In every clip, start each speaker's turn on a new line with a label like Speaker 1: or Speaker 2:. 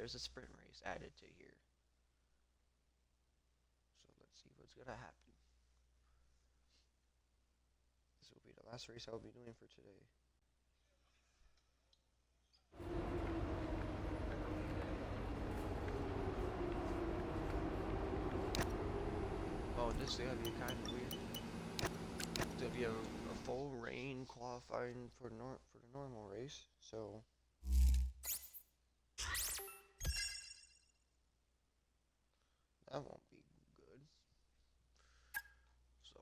Speaker 1: there's a sprint race added to here. So let's see what's gonna happen. This will be the last race I'll be doing for today. Oh, this is gonna be kind of weird. There'll be a full rain qualifying for the normal race, so that won't be good. So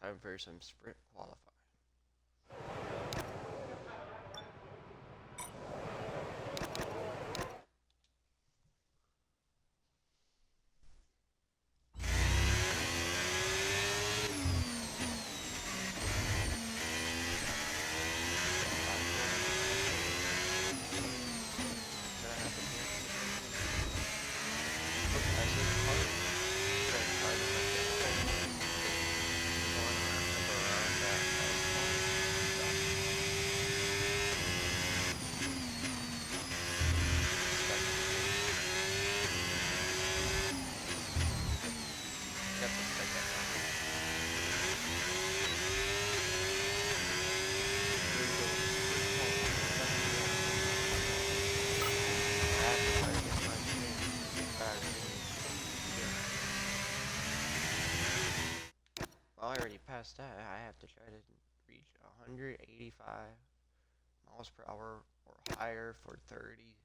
Speaker 1: time for some sprint qualifying. Well, I already passed that. I have to try to reach 185 miles per hour or higher for 30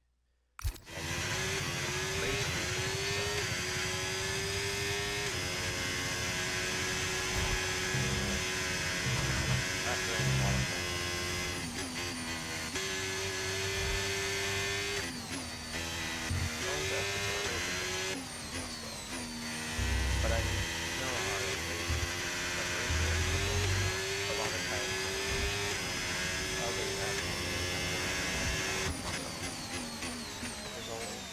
Speaker 1: but I know how to race a lot of times. Other than that, there's only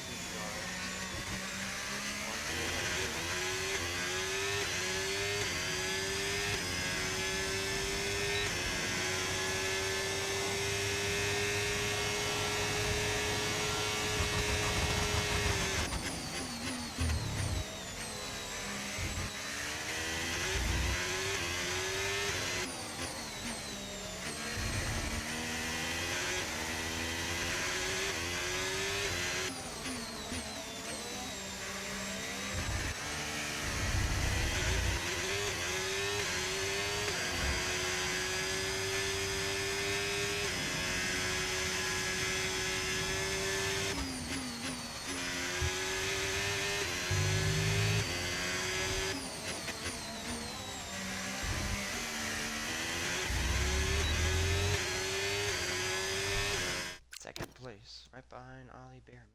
Speaker 1: second place, right behind Ollie Behrman.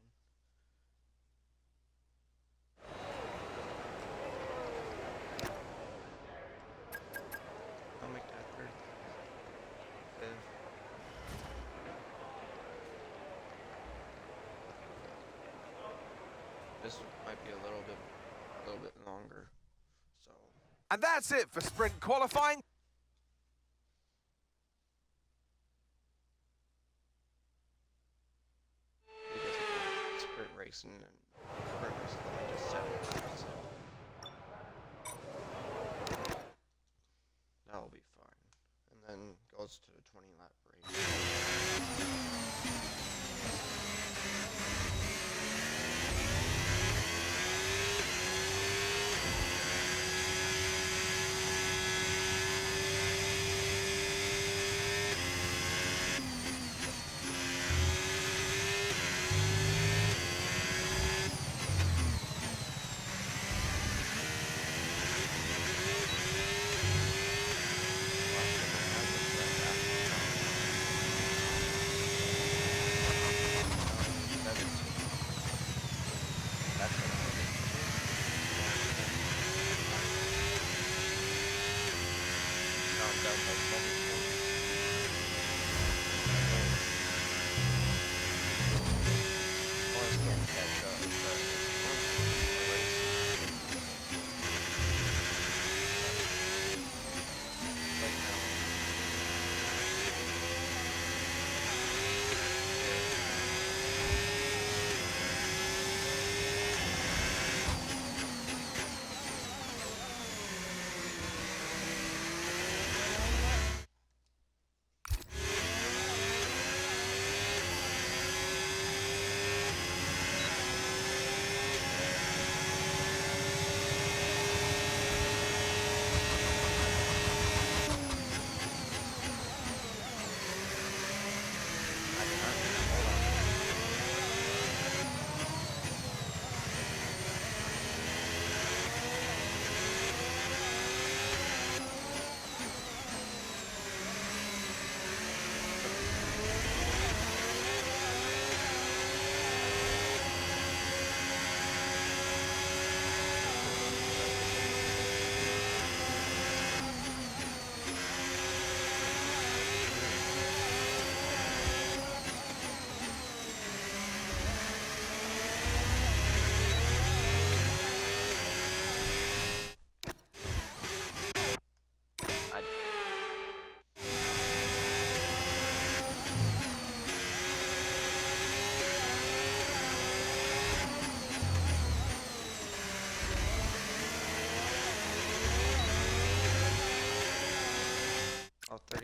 Speaker 1: I'll make that third. Fifth. This might be a little bit longer. So.
Speaker 2: And that's it for sprint qualifying.
Speaker 1: Sprint racing and sprint racing like just 7 laps. That'll be fine. And then goes to a 20-lap race.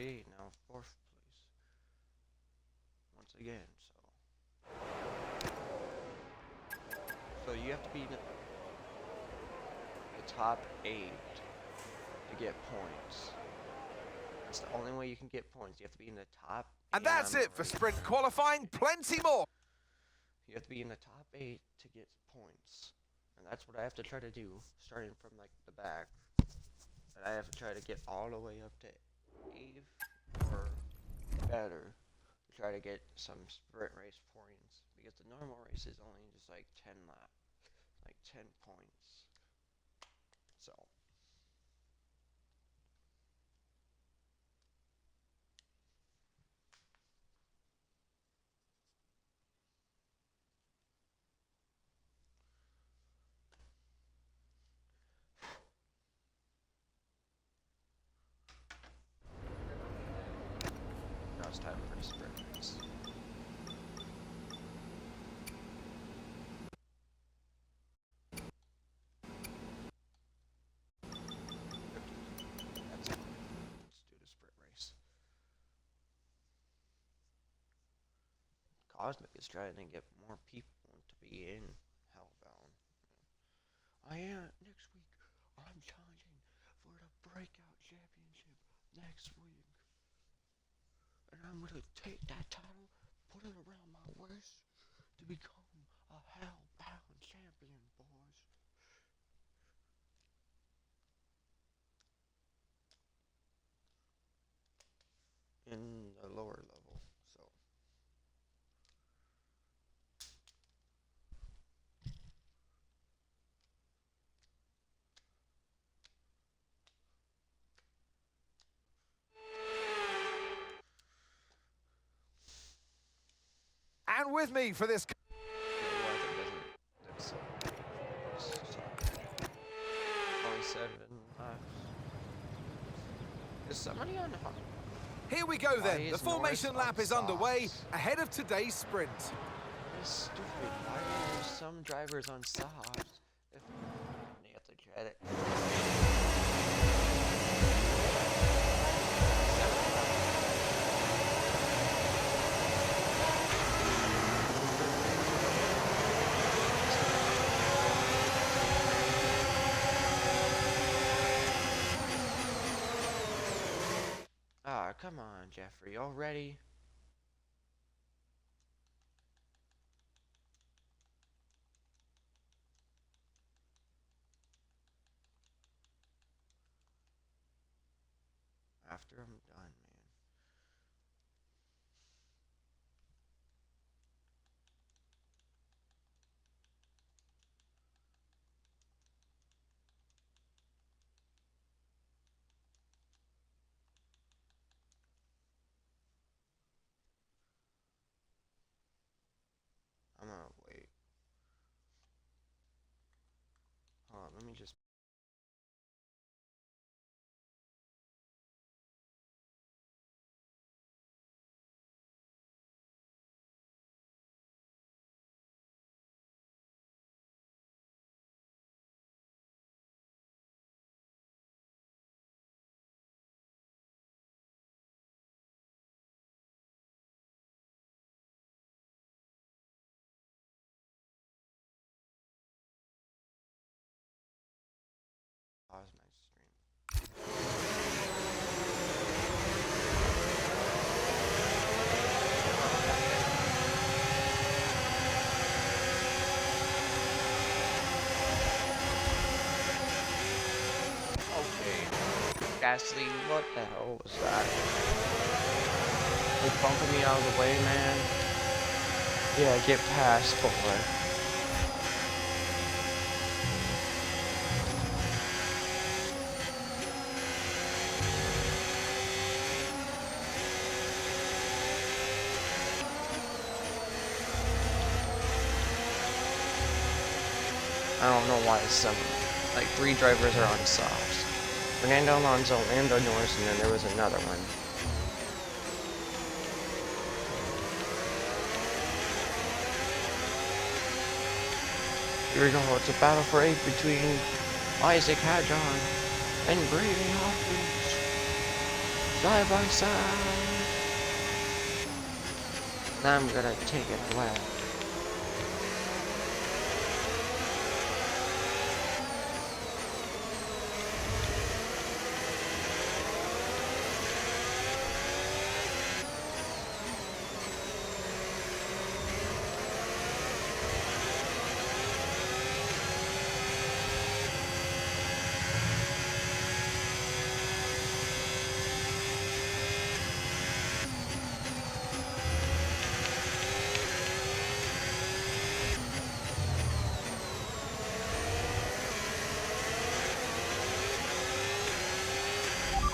Speaker 1: 38, now 4th place. Once again, so you have to be in the top 8 to get points. That's the only way you can get points. You have to be in the top 8.
Speaker 2: And that's it for sprint qualifying. Plenty more.
Speaker 1: You have to be in the top 8 to get points. And that's what I have to try to do, starting from like the back. And I have to try to get all the way up to 8th or better to try to get some sprint race points. Because the normal race is only just like 10 laps, like 10 points. So. Now it's time for the sprint race. Let's do the sprint race. Cosmic is trying to get more people to be in Hellbound. Next week, I'm challenging for the Breakout Championship next week. And I'm gonna take that title, put it around my waist to become a Hellbound champion, boys. In the lower level, so.
Speaker 2: And with me for this.
Speaker 1: Only 7 laps. Is somebody on hot?
Speaker 2: Here we go then. The formation lap is underway ahead of today's sprint.
Speaker 1: It's stupid. Why are there some drivers on softs if they have to tread it? Ah, come on, Jeffrey, already? After I'm done, man. I'm gonna wait. Hold on, let me just... pause my stream. Okay. Gasly, what the hell was that? They bumping me out of the way, man. Yeah, get past, boy. I don't know why some, like 3 drivers are on softs. Fernando Alonso, Lando Norris, and then there was another one. Here we go, it's a battle for 8 between Isaac Hadjon and Brady Hopkins. Side by side. Now I'm gonna take it left.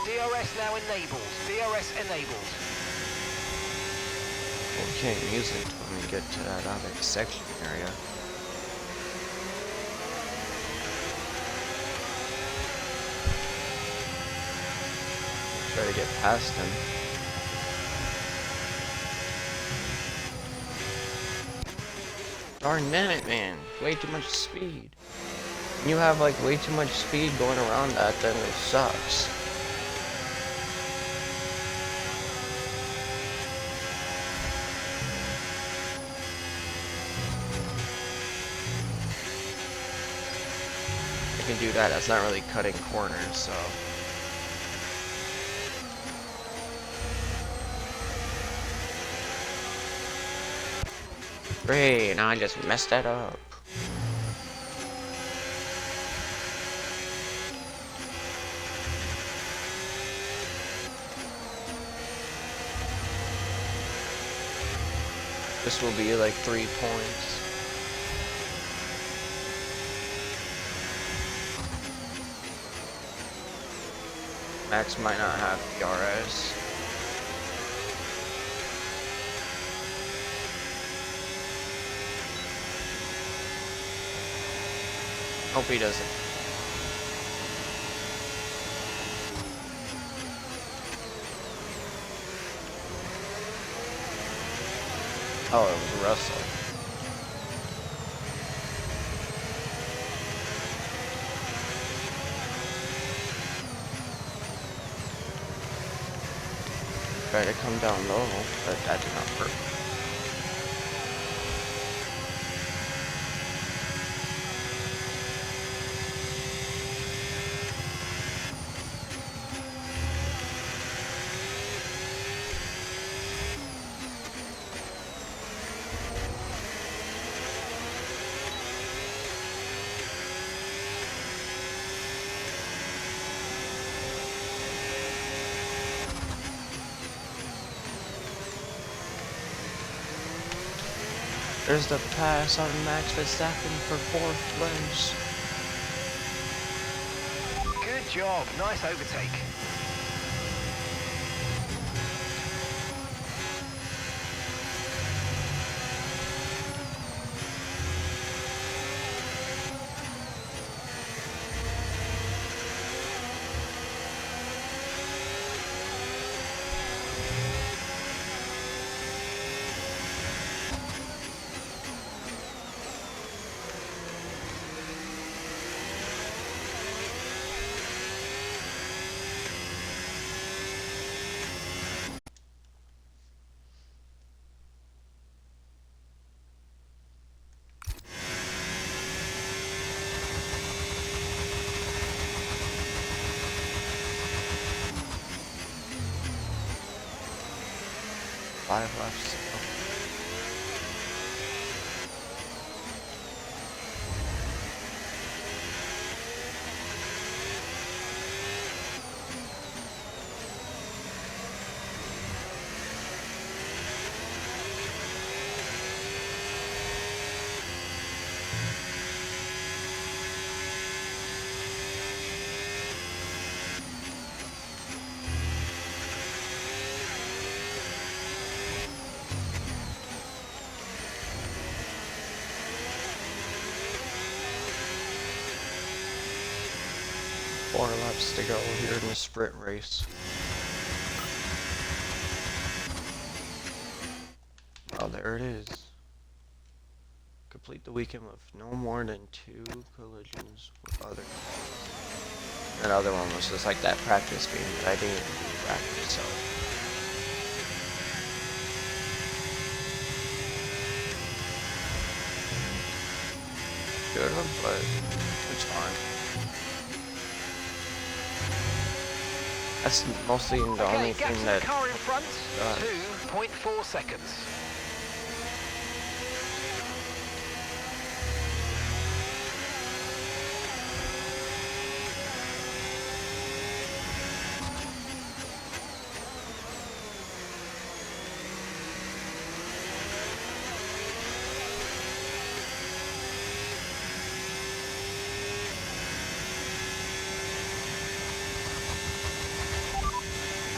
Speaker 3: DRS now enabled. DRS enabled.
Speaker 1: Okay, music when we get to that other section area. Try to get past him. Darn it, man. Way too much speed. When you have like way too much speed going around that, then it sucks. I can do that. That's not really cutting corners, so. Great, now I just messed that up. This will be like 3 points. Max might not have PRS. Hope he doesn't. Oh, it was Russell. Try to come down low, but that did not work. There's the pass on Max Verstappen for 4th place.
Speaker 3: Good job. Nice overtake.
Speaker 1: Five left. Four laps to go here in the sprint race. Oh, there it is. Complete the weekend with no more than 2 collisions with other cars. And the other one was just like that practice game that I didn't do practice, so. Should have, but it's fine. That's mostly the only
Speaker 3: gap
Speaker 1: thing
Speaker 3: to
Speaker 1: that.
Speaker 3: the car in front.
Speaker 1: God.
Speaker 3: 2.4 seconds.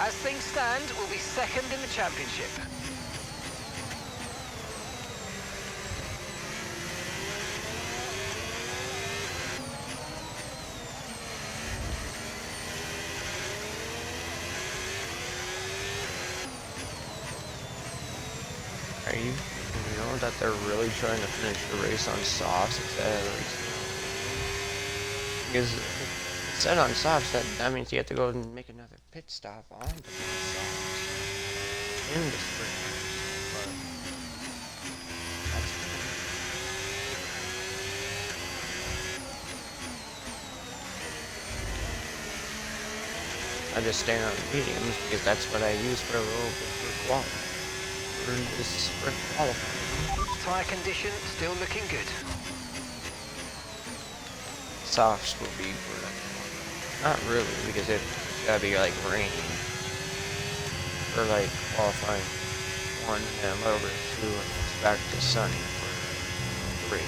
Speaker 3: As things stand, we'll be second in the championship.
Speaker 1: Are you know that they're really trying to finish the race on softs instead of race? Because if it said on softs, that means you have to go and make another pit stop on the softs in the sprint race. But that's I just stand on mediums because that's what I use for a little bit for qualifying. For this sprint qualifying.
Speaker 3: Tyre condition still looking good.
Speaker 1: Softs will be for like, not really, because it's gotta be like raining for like qualifying 1, and I'm over 2, and it's back to sunny for 3.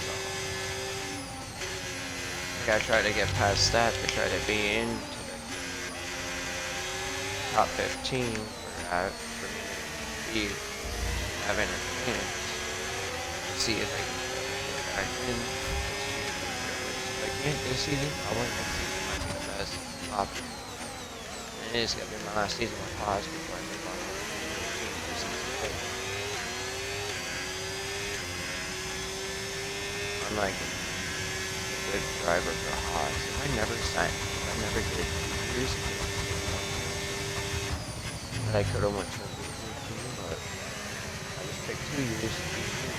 Speaker 1: So I gotta try to get past that to try to be into the top 15 for that, for me to be having a chance to see if I can get back in. If I can't this season, probably next season might be the best option. And it is gonna be my last season with Haas before I move on to the team for season 4. I'm like a good driver for Haas. If I never signed, if I never did years ago, that I could have went to a big team, but I just picked 2 years to be here.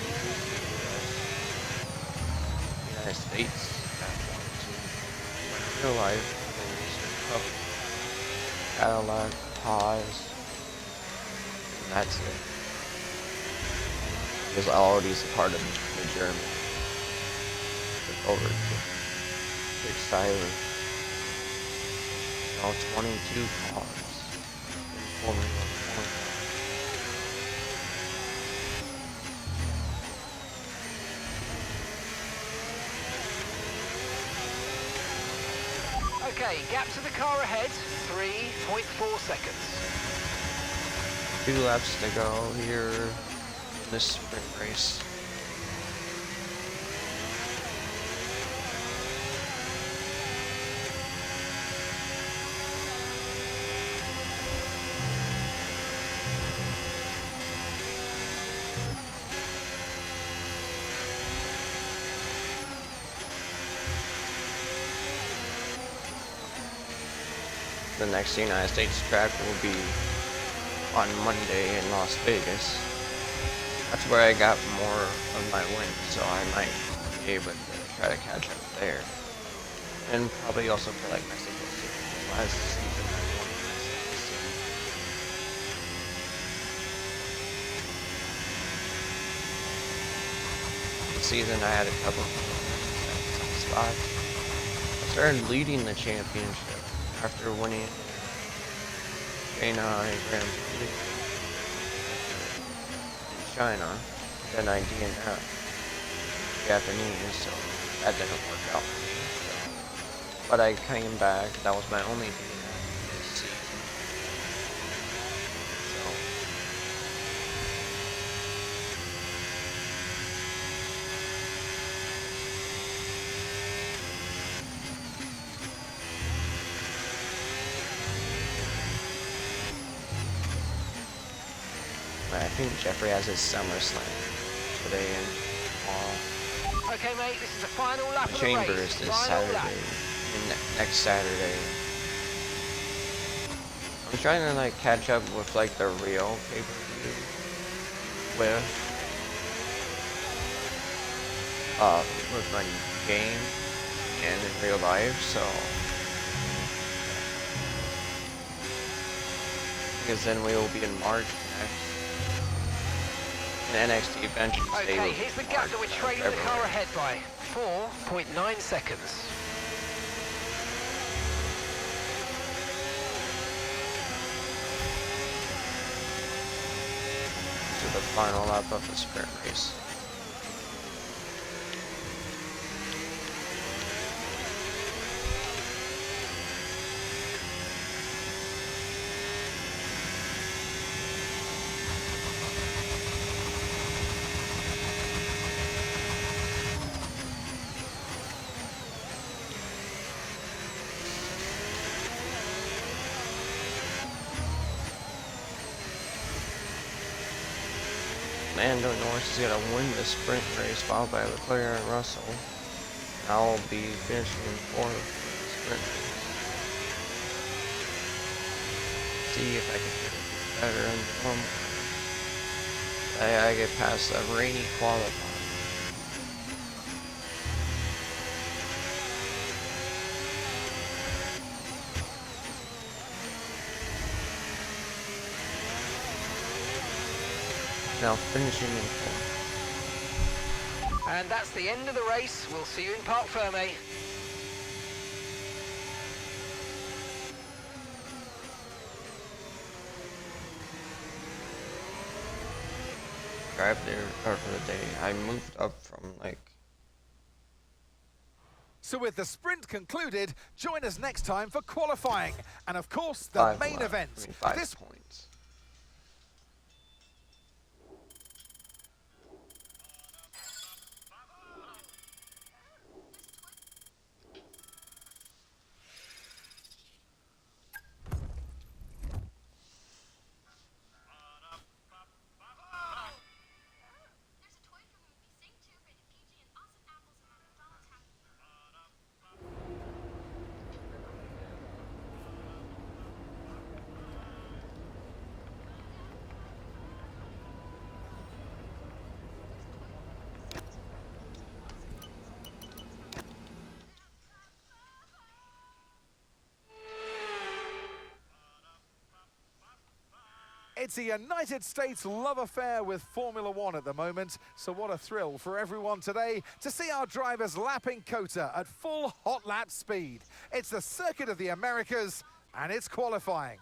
Speaker 1: United States, real life, Cadillac, Haas, and that's it. Because all of these are part of the journey. Over to Big Siler. All 22 cars in Formula 1.
Speaker 3: Okay, gap to the car ahead, 3.4 seconds.
Speaker 1: 2 laps to go here in this sprint race. The next United States track will be on Monday in Las Vegas. That's where I got more of my wins, so I might be able to try to catch up there. And probably also for like Mexico City. Last season I won Mexico City. This season I had a couple of spots. I started leading the championship after winning China Grand Prix in China. Then I DNF Japanese, so that didn't work out for me. So. But I came back. That was my only DNF this season. So. I think Jeffrey has his SummerSlam today and tomorrow.
Speaker 3: Okay, mate, this is the final lap of the
Speaker 1: Chambers
Speaker 3: race.
Speaker 1: this
Speaker 3: Final lap.
Speaker 1: Saturday. next Saturday. I'm trying to like catch up with like the real pay-per-view with my game and in real life, so because then we will be in March next. And NXT Vengeance Day will
Speaker 3: Okay,
Speaker 1: be
Speaker 3: here's the
Speaker 1: in
Speaker 3: gap
Speaker 1: March,
Speaker 3: that we're
Speaker 1: not
Speaker 3: trailing the car
Speaker 1: February.
Speaker 3: ahead by. 4.9 seconds.
Speaker 1: To the final lap of the sprint race. Lando Norris is gonna win the sprint race, followed by Leclerc and Russell. I'll be finishing in fourth for the sprint race. See if I can do better than normal. I get past a rainy qualifier. Now finishing in fourth.
Speaker 3: And that's the end of the race. We'll see you in Parc Ferme.
Speaker 1: Drive there or for the day. I moved up from like
Speaker 2: So with the sprint concluded, join us next time for qualifying. And of course, the
Speaker 1: 5
Speaker 2: main
Speaker 1: laps.
Speaker 2: event.
Speaker 1: I mean 5
Speaker 2: This
Speaker 1: points.
Speaker 2: It's a United States love affair with Formula One at the moment, so what a thrill for everyone today to see our drivers lapping COTA at full hot lap speed. It's the Circuit of the Americas, and it's qualifying.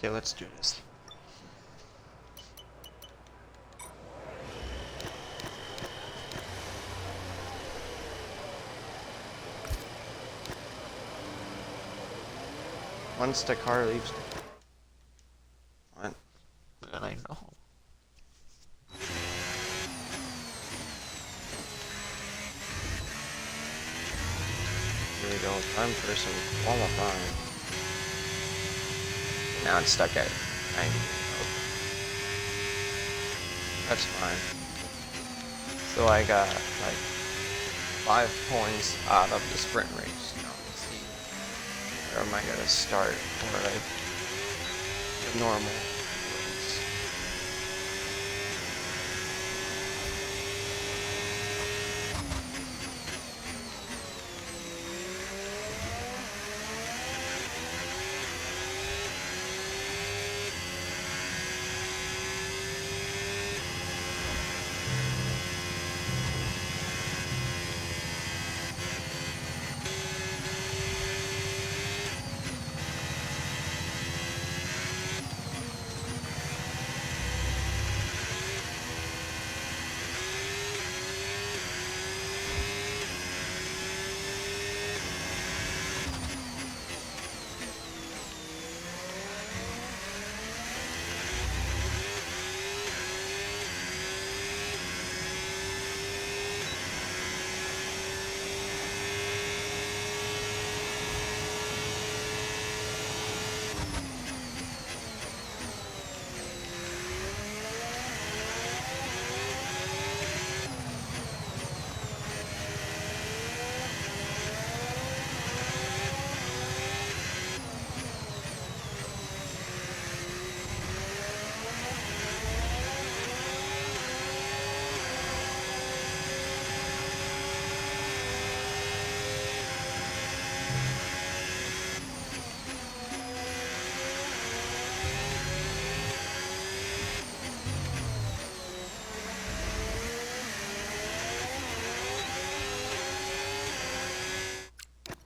Speaker 2: Okay, let's do this. Once the car leaves, what? And I know. Here we go. Time for some qualifying. Now it's stuck at 90. That's fine. So I got like 5 points out of the sprint race. Now let's see. Where am I gonna start for like the normal race?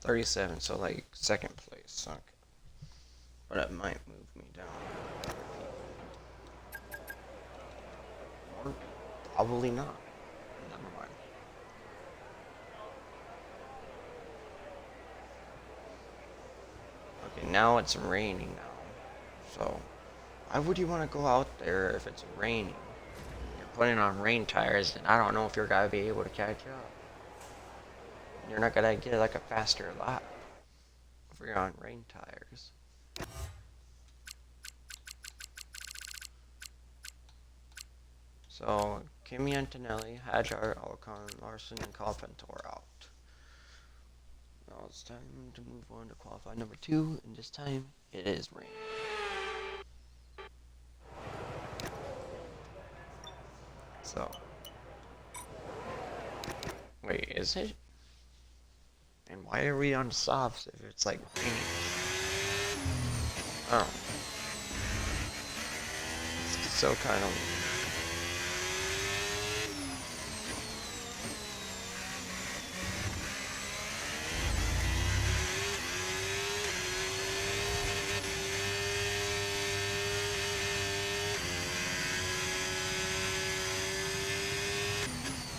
Speaker 1: 37, so like second place. Okay. But it might move me down. Or probably not. Never mind. Okay, now it's raining now. So, why would you want to go out there if it's raining? You're putting on rain tires, and I don't know if you're gonna be able to catch up. You're not gonna get like a faster lap if you're on rain tires. So, Kimi Antonelli, Hadjar, Alcon, Larson, and Carpenter out. Now it's time to move on to qualify number 2, and this time it is rain. So, wait, is it? And why are we on softs if it's like raining? Oh. It's so kind of.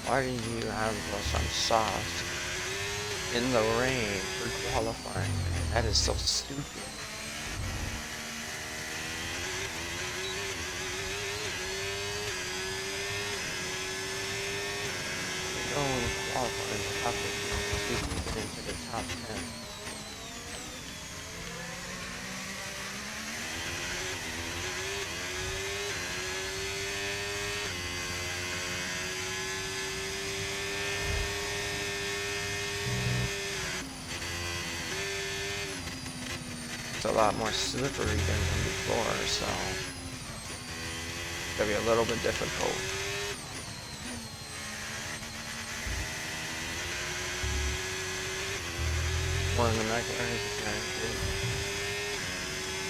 Speaker 1: Why did you have us on soft in the rain for qualifying? That is so stupid. No one qualifying for top 15 so you can get into the top 10. It's a lot more slippery than before, so it's gonna be a little bit difficult. One of the McLarens is kind of good.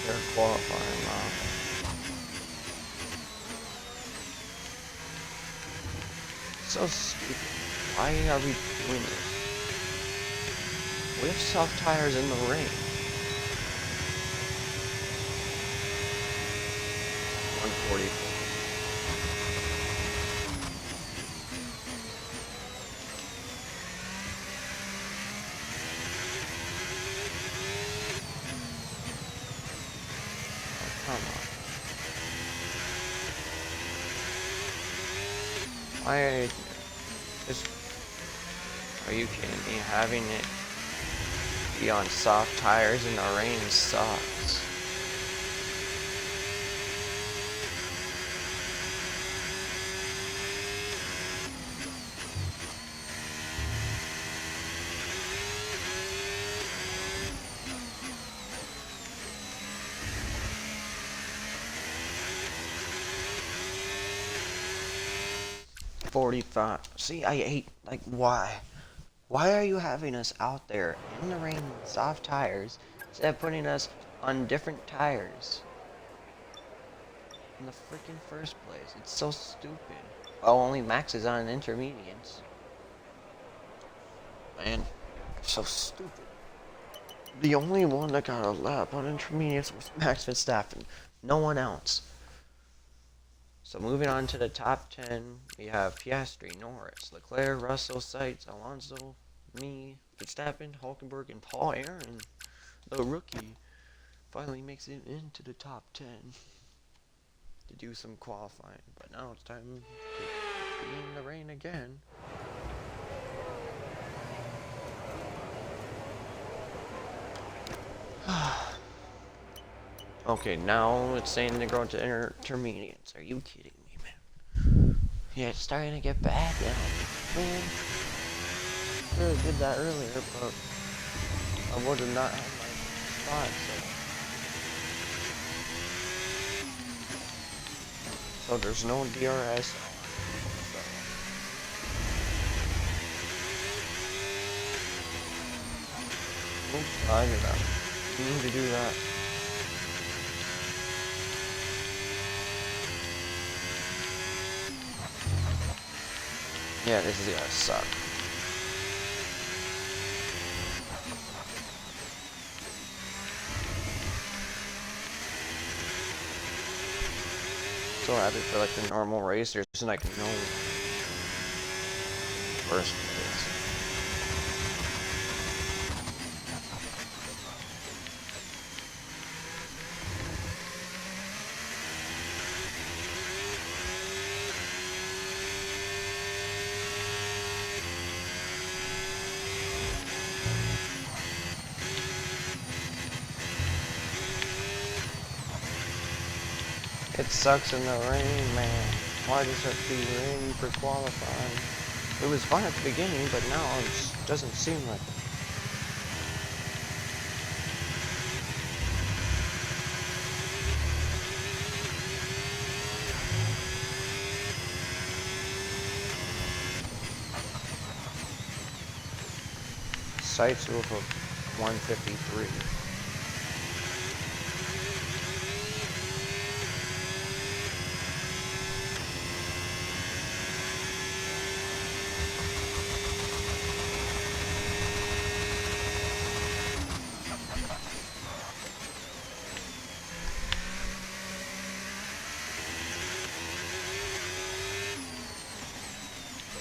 Speaker 1: They're qualifying well. So stupid. Why are we doing this? We have soft tires in the rain. 144. Oh, come on. Why just are you kidding me? Having it be on soft tires in the rain sucks. $45. See, I hate, like, why? Why are you having us out there in the rain with soft tires instead of putting us on different tires? In the freaking first place. It's so stupid. Oh, only Max is on intermediates. Man, so stupid. The only one that got a lap on intermediates was Max Verstappen. No one else. So moving on to the top 10, we have Piastri, Norris, Leclerc, Russell, Seitz, Alonso, me, Verstappen, Hulkenberg, and Paul Aaron, the rookie, finally makes it into the top 10 to do some qualifying. But now it's time to be in the rain again. Okay, now it's saying to go into intermediates. Are you kidding me, man? Yeah, it's starting to get bad now. Man, I really did that earlier, but I would have not had my spot, so there's no DRS. Oops, I did that. You need to do that. Yeah, this is gonna suck. still have it for like the normal race. There's like no first place. It sucks in the rain, man. Why does it be rainy for qualifying? It was fun at the beginning, but now it doesn't seem like it. Sights rule for 153.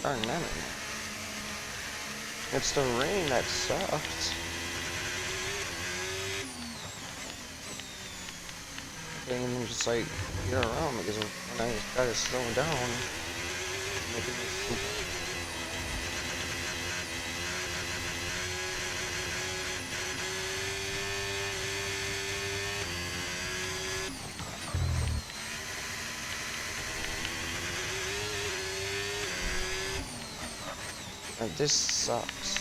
Speaker 1: Darn that. It's the rain that sucks. I can't even just like get around because when I try to slow down, it's making me stupid. Like, this sucks.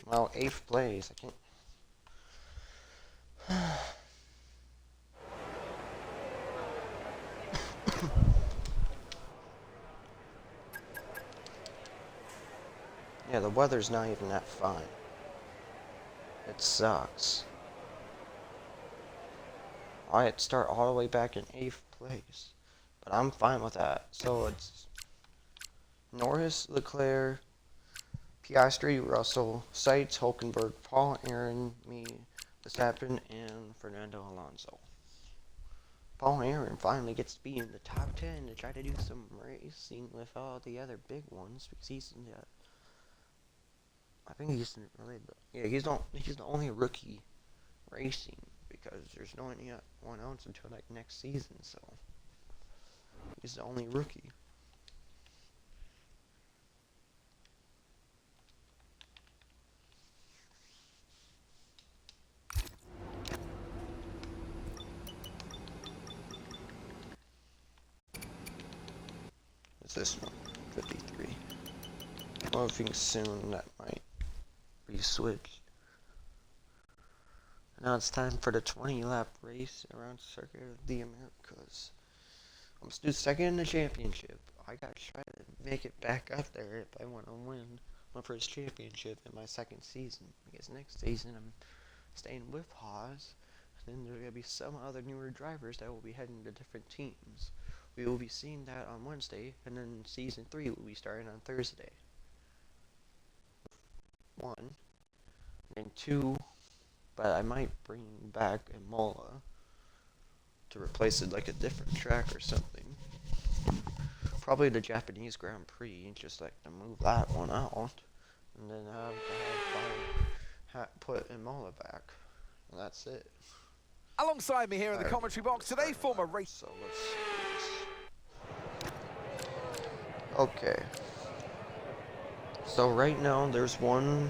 Speaker 1: Well, 8th place. I can't. Yeah, the weather's not even that fine. It sucks. I had to start all the way back in 8th place. But I'm fine with that. So it's Norris, Leclerc, Piastri, Russell, Seitz, Hulkenberg, Paul, Aaron, me, Verstappen, and Fernando Alonso. Paul Aaron finally gets to be in the top 10 to try to do some racing with all the other big ones because he's in the, I think he's really, yeah, he's the only rookie racing because there's no one else until like next season, so he's the only rookie. This one, 53. Well, I think soon that might be switched. Now it's time for the 20-lap race around Circuit of the Americas. I'm still second in the championship. I gotta try to make it back up there if I want to win my first championship in my second season. Because next season I'm staying with Haas. And then there's gonna be some other newer drivers that will be heading to different teams. We will be seeing that on Wednesday, and then season 3 will be starting on Thursday. 1, and 2, but I might bring back Imola to replace it like a different track or something. Probably the Japanese Grand Prix, just like to move that one out, and then put Imola back, and that's it.
Speaker 2: Alongside me here in the commentary box today, former race.
Speaker 1: So let's see this. Okay. So right now there's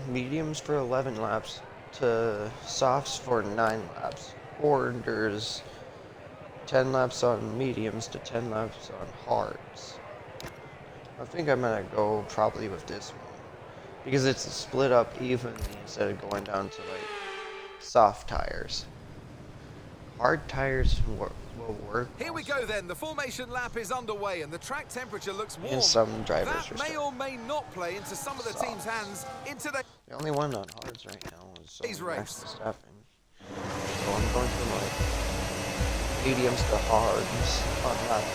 Speaker 1: mediums for 11 laps to softs for 9 laps. Or there's 10 laps on mediums to 10 laps on hards. I think I'm gonna go probably with this one. Because it's split up evenly instead of going down to like soft tires. Hard tires will work.
Speaker 2: Here we go then. The formation lap is underway and the track temperature looks warm.
Speaker 1: And some drivers
Speaker 2: that may or may not play into some of the team's hands in today.
Speaker 1: The only one on hards right now is
Speaker 2: He's
Speaker 1: Max
Speaker 2: raced.
Speaker 1: Verstappen. So I'm going from like mediums to hards on lap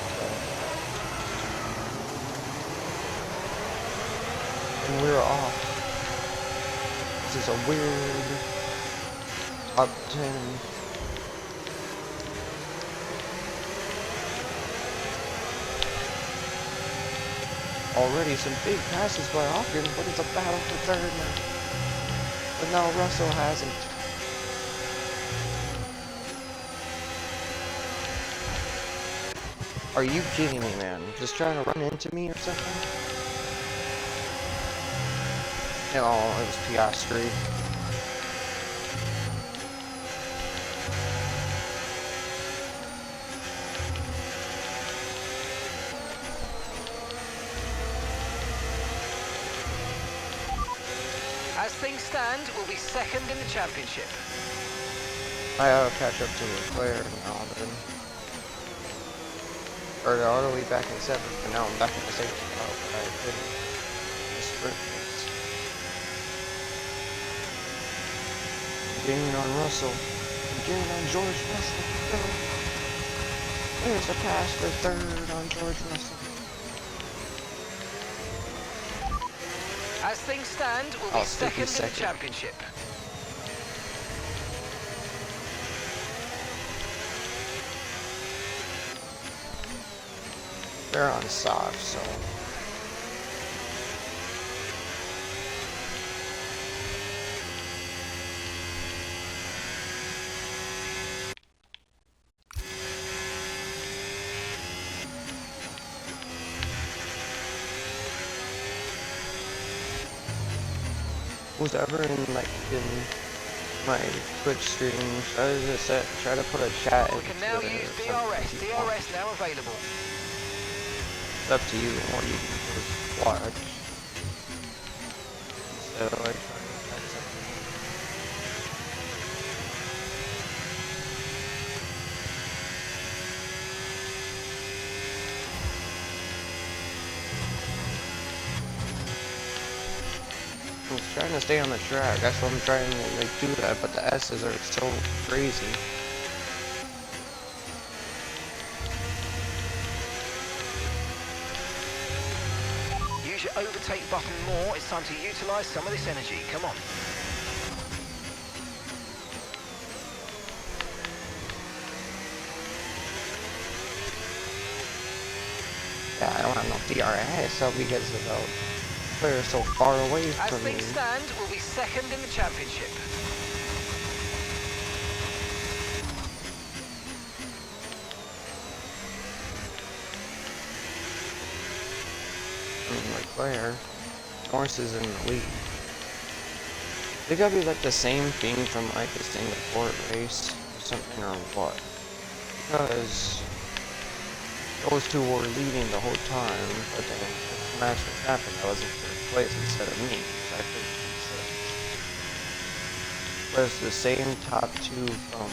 Speaker 1: 10. And we're off. This is a weird top 10. Already some big passes by Hawkins, but it's a battle for third now. But now Russell hasn't. Are you kidding me, man? Just trying to run into me or something? No, it was Piastri.
Speaker 3: As things stand, we'll be second in the championship.
Speaker 1: I gotta catch up to Leclerc now, then. Or all the way back in 7th, and now I'm back in the safety car, but I couldn't. The sprint race. Gaining on Russell. Gaining on George Russell. Go. There's a pass for third on George Russell.
Speaker 3: As things stand, we'll be second in the championship.
Speaker 1: They're on soft, so. Who's ever in my Twitch streams, try to put a chat in.
Speaker 3: We can now use DRS. DRS now available.
Speaker 1: It's up to you, or you can just watch. So I try to find something. I was trying to stay on the track. That's what I'm trying to do that, but the S's are so crazy.
Speaker 3: Use your overtake button more. It's time to utilize some of this energy. Come on.
Speaker 1: Yeah, I don't have no DRS, so because of the player so far away
Speaker 3: As
Speaker 1: from me.
Speaker 3: things stand, we'll be second in the championship.
Speaker 1: Leclerc, Norris is in the lead. They gotta be like the same thing from like the Singapore race or something, or what? Because those two were leading the whole time, but then the match was happening. I was in third place instead of me. So I finished in sixth. But it's the same top two from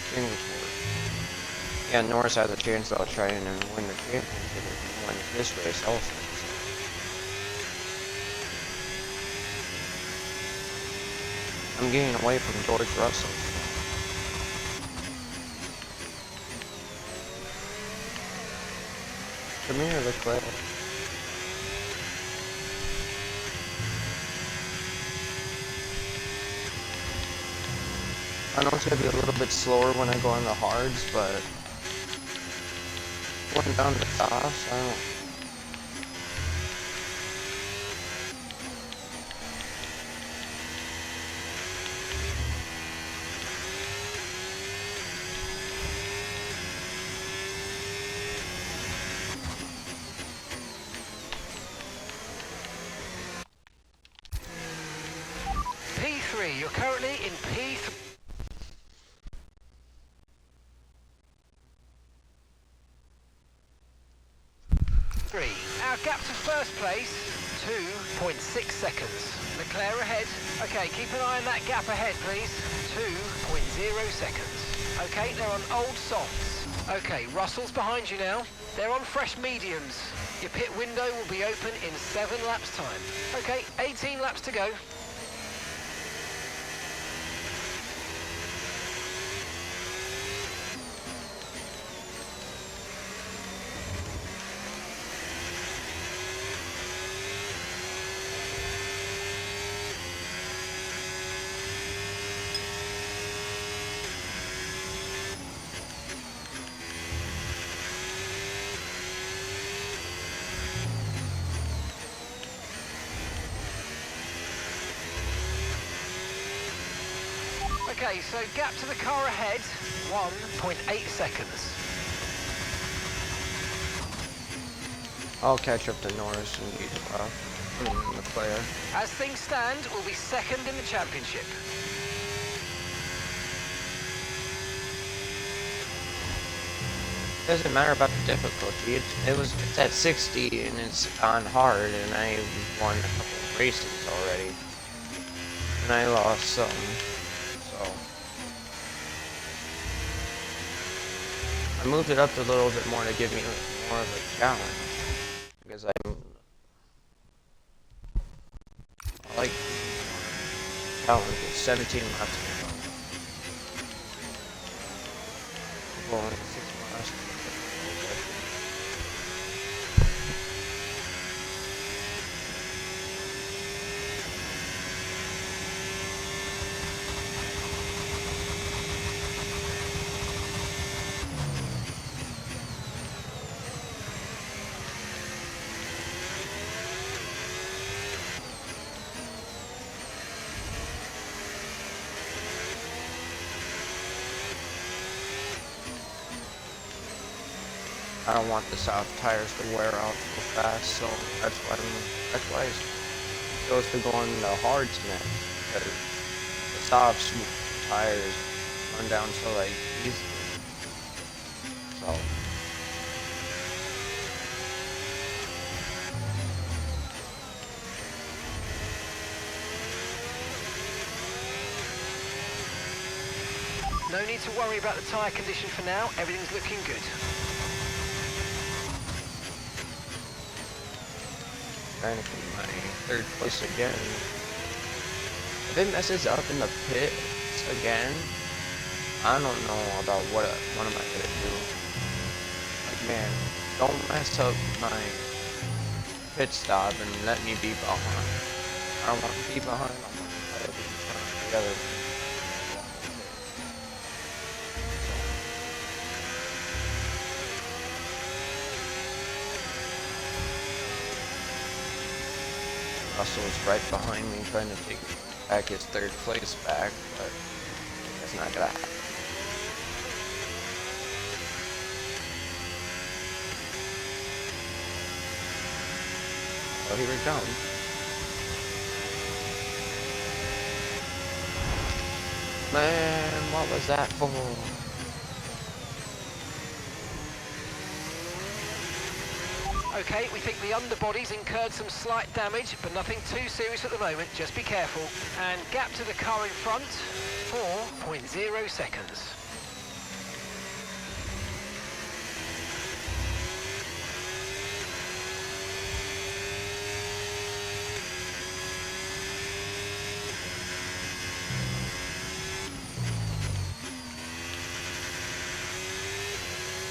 Speaker 1: Singapore. Yeah, Norris has a chance of trying to win the championship if he wins this race also. I'm getting away from George Russell. Come here, Leclerc. I know it's gonna be a little bit slower when I go on the hards, but going down the softs, I don't.
Speaker 3: P3, you're currently in P3. Our gap to first place, 2.6 seconds. Leclerc ahead. Okay, keep an eye on that gap ahead, please. 2.0 seconds. Okay, they're on old softs. Okay, Russell's behind you now. They're on fresh mediums. Your pit window will be open in 7 laps time. Okay, 18 laps to go. Okay, so gap to the car ahead, 1.8 seconds.
Speaker 1: I'll catch up to Norris and Leclerc.
Speaker 3: As things stand, we'll be second in the championship.
Speaker 1: Doesn't matter about the difficulty. It's at 60 and it's on hard, and I won a couple of races already, and I lost some. So I moved it up a little bit more to give me more of a challenge, because I like challenge. 17 laps to go. Well, 6 miles. I don't want the soft tires to wear out so fast, so that's why I chose to go on the hards next, because the soft tires run down so like easily. So
Speaker 3: No need to worry about the tyre condition for now, everything's looking good.
Speaker 1: trying to get my 3rd place again. If it messes up in the pits again, I don't know about what am I gonna do. Like, man, don't mess up my pit stop and let me be behind. I don't want to be behind. I want to try to be together. Russell's right behind me trying to take back his 3rd place back, but that's not gonna happen. Oh, here we come. Man, what was that for?
Speaker 3: Okay, we think the underbody's incurred some slight damage, but nothing too serious at the moment, just be careful. And gap to the car in front, 4.0 seconds.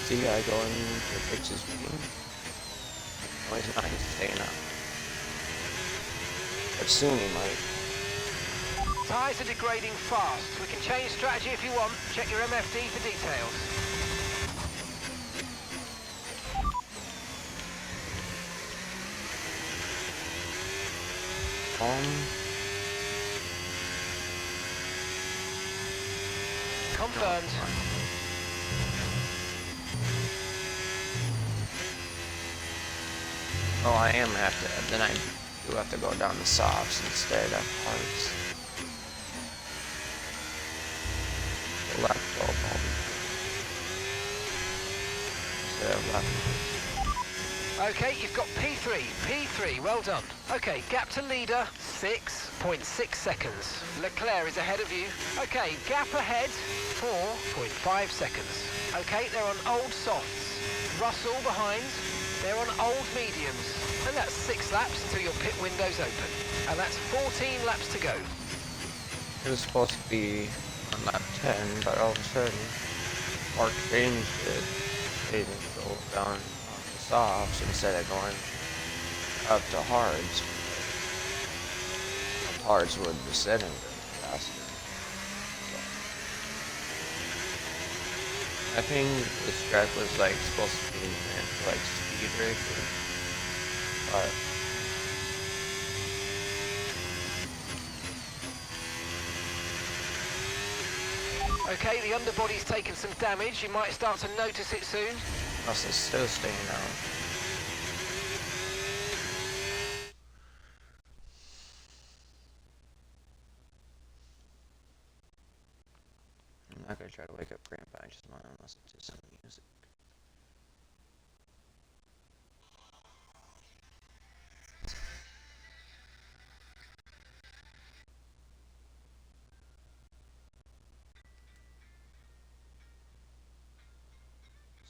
Speaker 1: See guy going to fix his wing. Oh, he's not, he's staying up. But soon he might.
Speaker 3: Tyres are degrading fast. We can change strategy if you want. Check your MFD for details. Confirmed.
Speaker 1: Oh, I am have to. Then I do have to go down the softs instead of hards. The left 12 instead of left.
Speaker 3: Okay, you've got P3. P3, well done. Okay, gap to leader, 6.6 seconds. Leclerc is ahead of you. Okay, gap ahead, 4.5 seconds. Okay, they're on old softs. Russell behind. They're on old mediums, and that's 6 laps until your pit window's open. And that's 14 laps to go.
Speaker 1: It was supposed to be on lap 10, but all of a sudden, Mark changed it. They didn't go down on the softs instead of going up to hards. Hards would be setting faster. So, I think this track was like supposed to be meant for like speed racing, but
Speaker 3: Okay, the underbody's taken some damage. You might start to notice it soon.
Speaker 1: Russell's still staying out. I'm not gonna try to wake up Grandpa. I just want to listen to some music.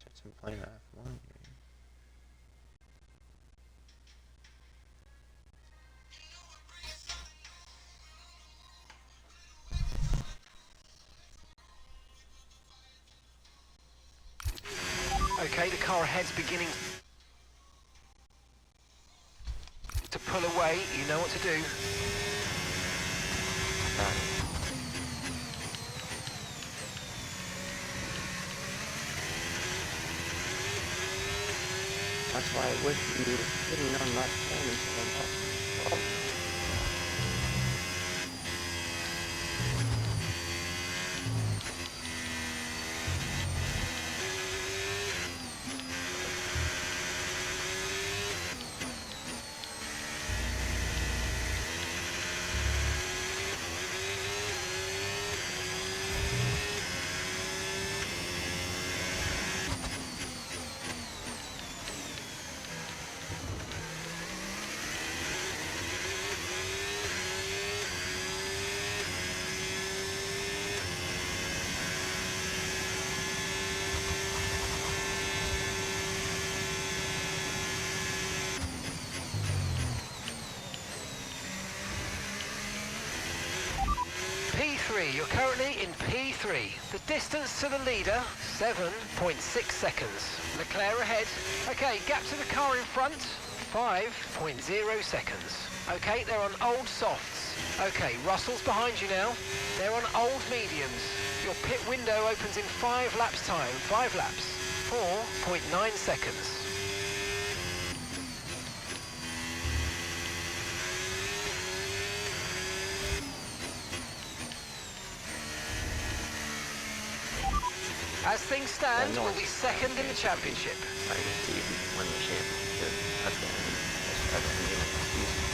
Speaker 1: Since I'm playing that F1 game.
Speaker 3: Okay, the car ahead's beginning to pull away. You know what to do.
Speaker 1: That's why I wish you were sitting on my phone instead of
Speaker 3: P3, you're currently in P3. The distance to the leader, 7.6 seconds. Leclerc ahead. Okay, gap to the car in front, 5.0 seconds. Okay, they're on old softs. Okay, Russell's behind you now. They're on old mediums. Your pit window opens in 5 laps time. 5 laps, 4.9 seconds. As things stand, we'll be second in the championship.
Speaker 1: I can see if we can win the championship at the end. At the beginning of the season.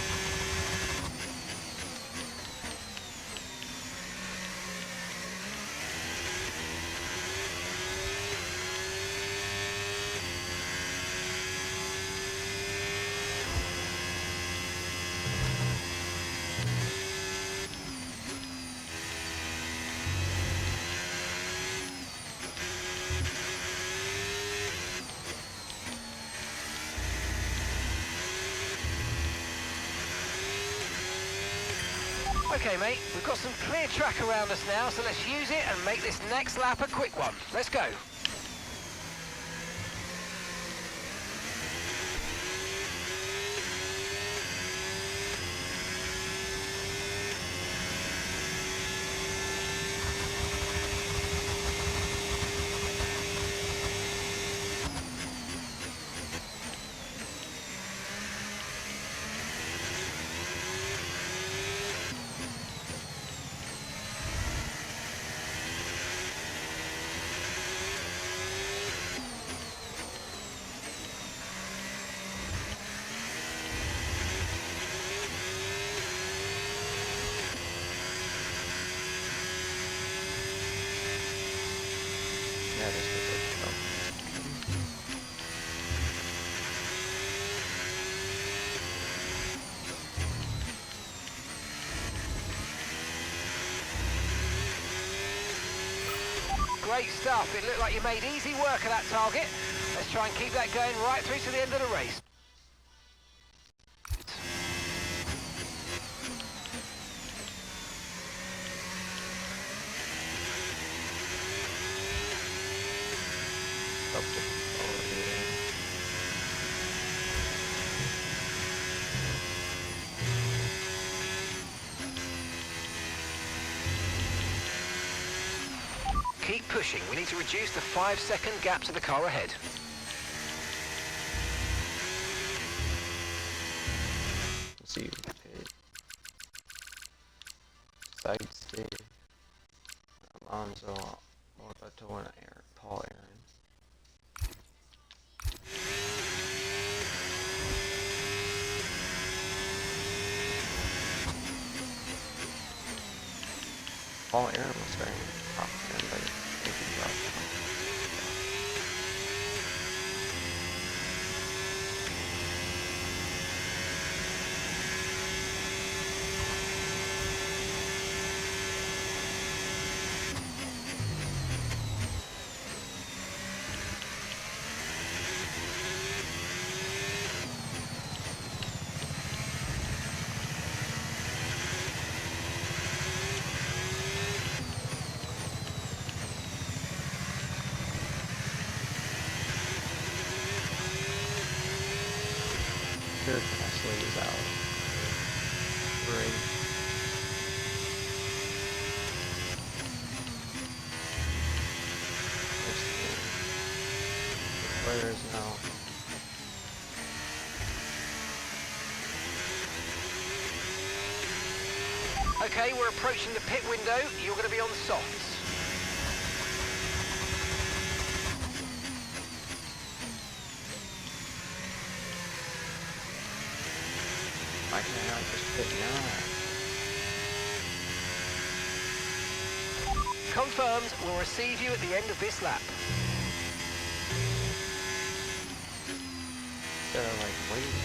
Speaker 3: Okay, mate, we've got some clear track around us now, so let's use it and make this next lap a quick one. Let's go.
Speaker 1: Yeah, this was it.
Speaker 3: Great stuff. It looked like you made easy work of that target. Let's try and keep that going right through to the end of the race. Keep pushing. We need to reduce the 5-second gap to the car ahead.
Speaker 1: Let's see. Pit. Side stay. Alonso to win Paul Aaron. Paul Aaron was very confident, but I think he dropped out. Gasly is out. Great. The players now.
Speaker 3: Okay, we're approaching the pit window. You're going to be on softs.
Speaker 1: Why can't I just pit now?
Speaker 3: Confirmed, we'll receive you at the end of this lap.
Speaker 1: Instead of like waiting.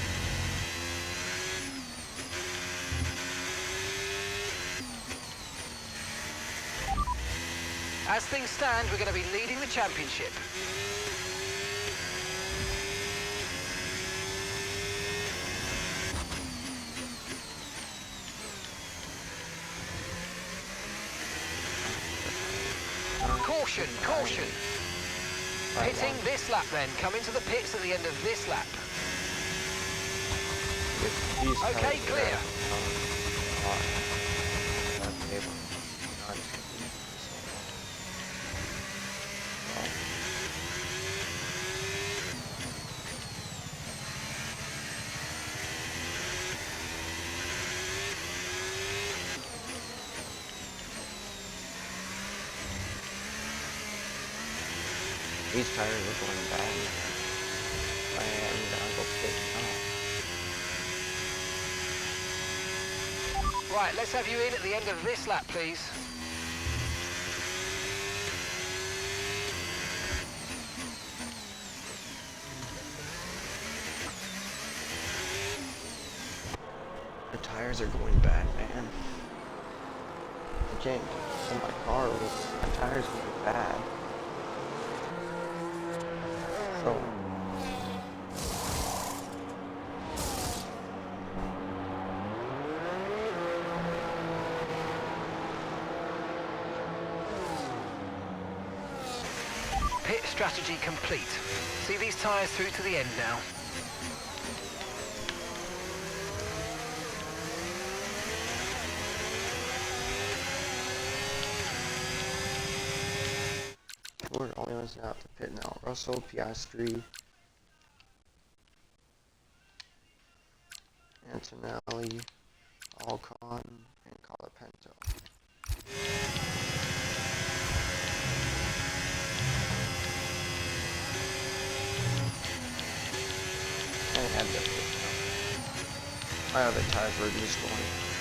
Speaker 3: As things stand, we're going to be leading the championship. Caution, caution. Pitting this lap then. Come into the pits at the end of this lap. Okay, clear.
Speaker 1: These tires are going bad. I'm gonna go pit now.
Speaker 3: Right, let's have you in at the end of this lap, please.
Speaker 1: The tires are going bad, man. I can't pull my car with my tires going bad. So
Speaker 3: Pit strategy complete. See these tyres through to the end now.
Speaker 1: we're the only ones out to pit now. Russell, Piastri, Antonelli, Alcon, and Colapinto. And had that pit now. My other tires were just going.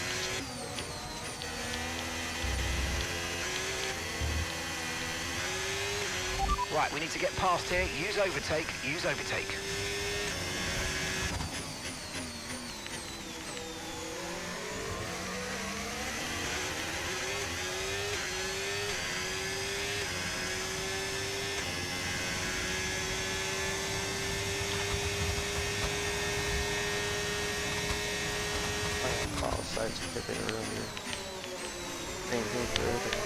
Speaker 3: Right, we need to get past here. Use overtake, use overtake.
Speaker 1: Carl Sykes pitted earlier. Same thing for everyone.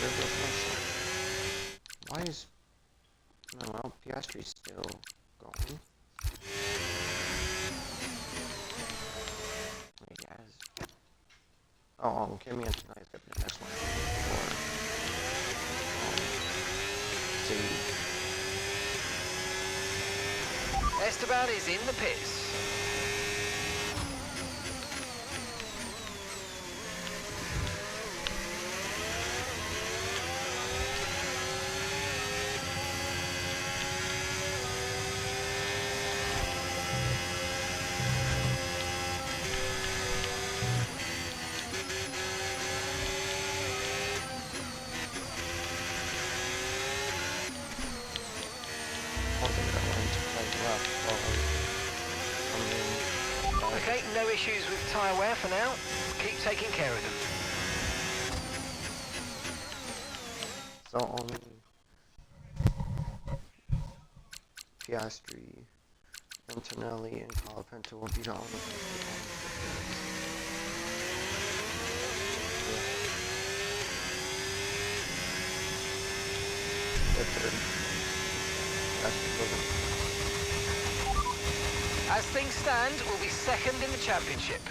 Speaker 1: There goes Russell. Why is... No, well, Piastri's still going. Wait, guys. Oh, Kimi Antonelli's got the next one. For,
Speaker 3: Esteban is in the pits. Okay, no issues with tyre wear for now. Keep taking care of them.
Speaker 1: So only Piastri, Antonelli, and Colapinto will be on.
Speaker 3: As things stand, we'll be second in the championship.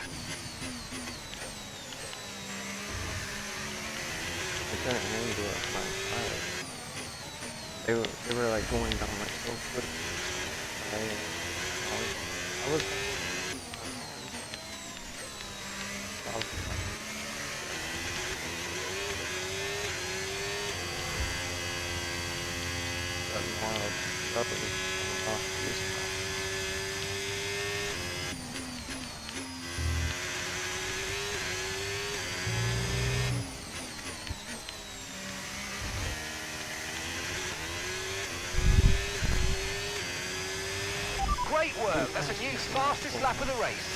Speaker 1: I couldn't handle it my tire. They were like going down like so quick. I was wild rubber off this top.
Speaker 3: Great work. That's a new fastest lap of the race.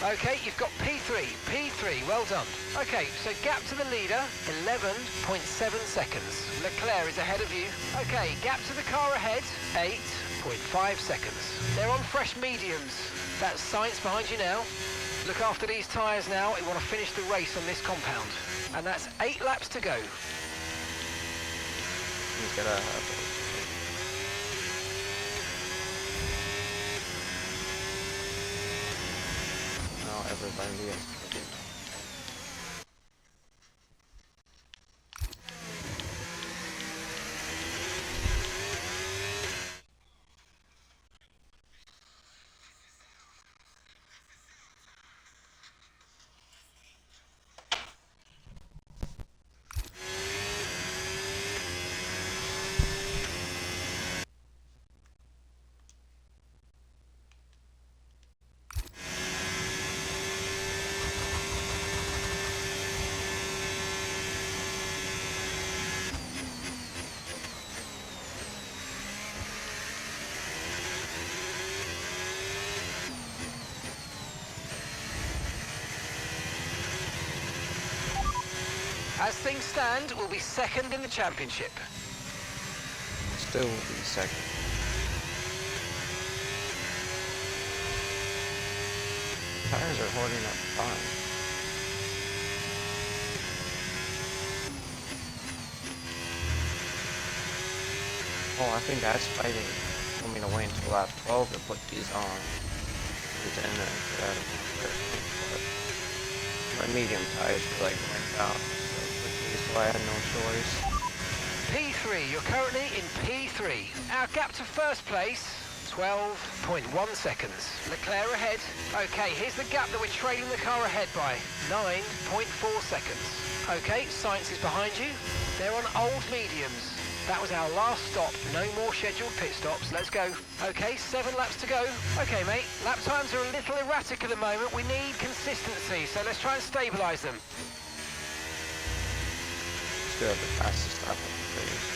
Speaker 3: Okay, you've got P3. P3, well done. Okay, so gap to the leader, 11.7 seconds. Leclerc is ahead of you. Okay, gap to the car ahead, 8.5 seconds. They're on fresh mediums. That's Sainz behind you now. Look after these tyres now. We want to finish the race on this compound. And that's 8 laps to go.
Speaker 1: He's got a... Everybody else.
Speaker 3: As things stand, we'll be second in the championship.
Speaker 1: Still will be second. Tires are holding up fine. Oh, I think that's why they told me to wait until lap 12 to put these on. Then get out of my medium tires were like went down so quickly, so I had no choice.
Speaker 3: P3, you're currently in P3. Our gap to first place, 12.1 seconds. Leclerc ahead. Okay, here's the gap that we're trailing the car ahead by, 9.4 seconds. Okay, Sainz is behind you. They're on old mediums. That was our last stop. No more scheduled pit stops. Let's go. Okay, 7 laps to go. Okay, mate. Lap times are a little erratic at the moment. We need consistency, so let's try and stabilise them.
Speaker 1: Still have the fastest lap of the race.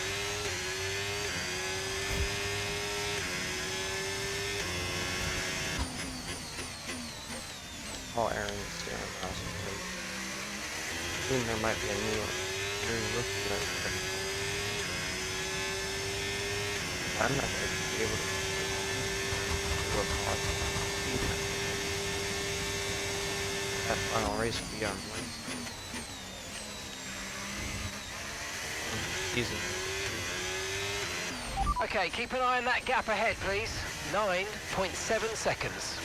Speaker 1: Oh, Aaron is steering awesome. I think there might be a new rookie that's I'm not going to be able to do a pod. that final race will be on Wednesday. Season.
Speaker 3: Okay, keep an eye on that gap ahead, please. 9.7 seconds.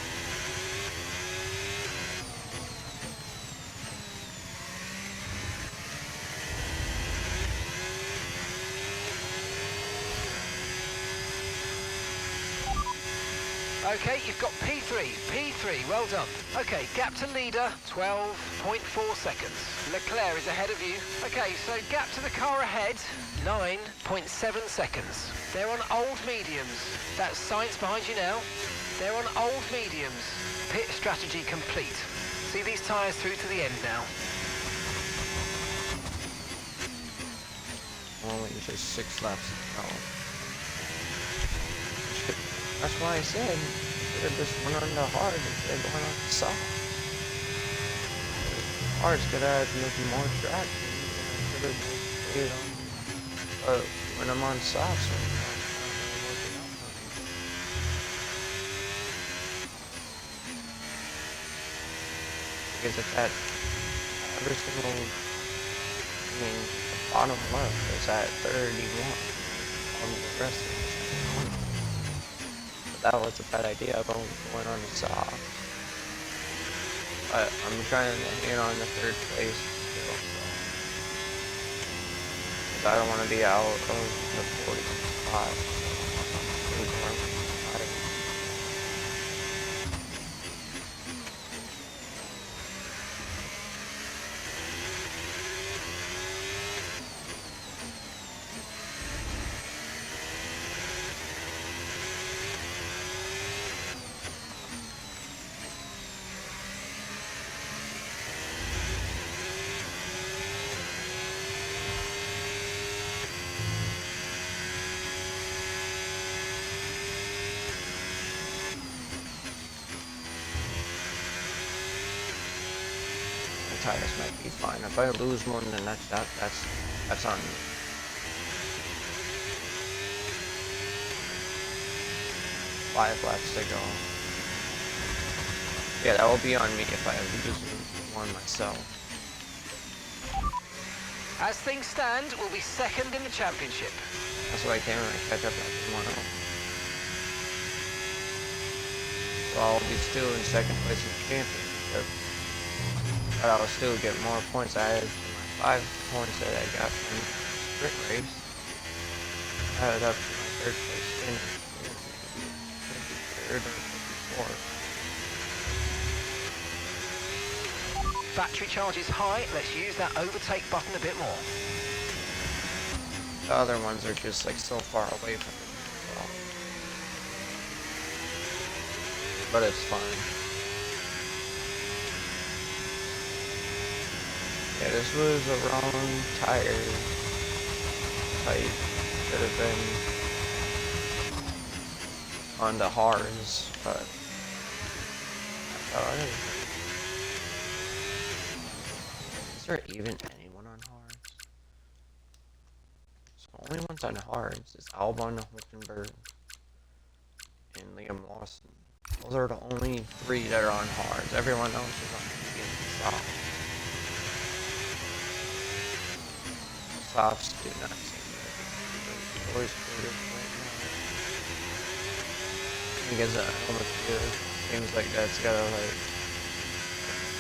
Speaker 3: Okay, you've got P3, well done. Okay, gap to leader, 12.4 seconds. Leclerc is ahead of you. Okay, so gap to the car ahead, 9.7 seconds. They're on old mediums. That's Sainz behind you now. They're on old mediums. Pit strategy complete. See these tyres through to the end now.
Speaker 1: Only just 6 laps to go. That's why I said should have just went on the hard instead of going on the soft. Hard's gonna add maybe more track. Should have just stayed on. But when I'm on softs, right now, it's not really working out for me. Because it's at every single, I mean, the bottom left is at 31. On the rest of it. That was a bad idea of going on the soft. But I'm trying to hang on the 3rd place still. Because I don't want to be out of the 40 spot. Tires might be fine. If I lose more than that's on me. Five laps to go. Yeah, that will be on me if I lose one myself.
Speaker 3: As things stand, we'll be 2nd in the championship.
Speaker 1: That's why I can't really catch up after 1-0. So I'll be still in 2nd place in the championship. But I'll still get more points added to my 5 points that I got from the sprint race. Added up to my 3rd place finish. 3rd or 4th.
Speaker 3: Battery charge is high. Let's use that overtake button a bit more.
Speaker 1: The other ones are just like so far away from me. But it's fine. Yeah, this was a wrong tire type. Should have been on the hards, but is there even anyone on hards? So the only ones on hards is Albon Hulkenberg and Liam Lawson. Those are the only 3 that are on hards. Everyone else is on medium and soft. Softs do not seem to be always good right now. Because almost seems like that's gotta like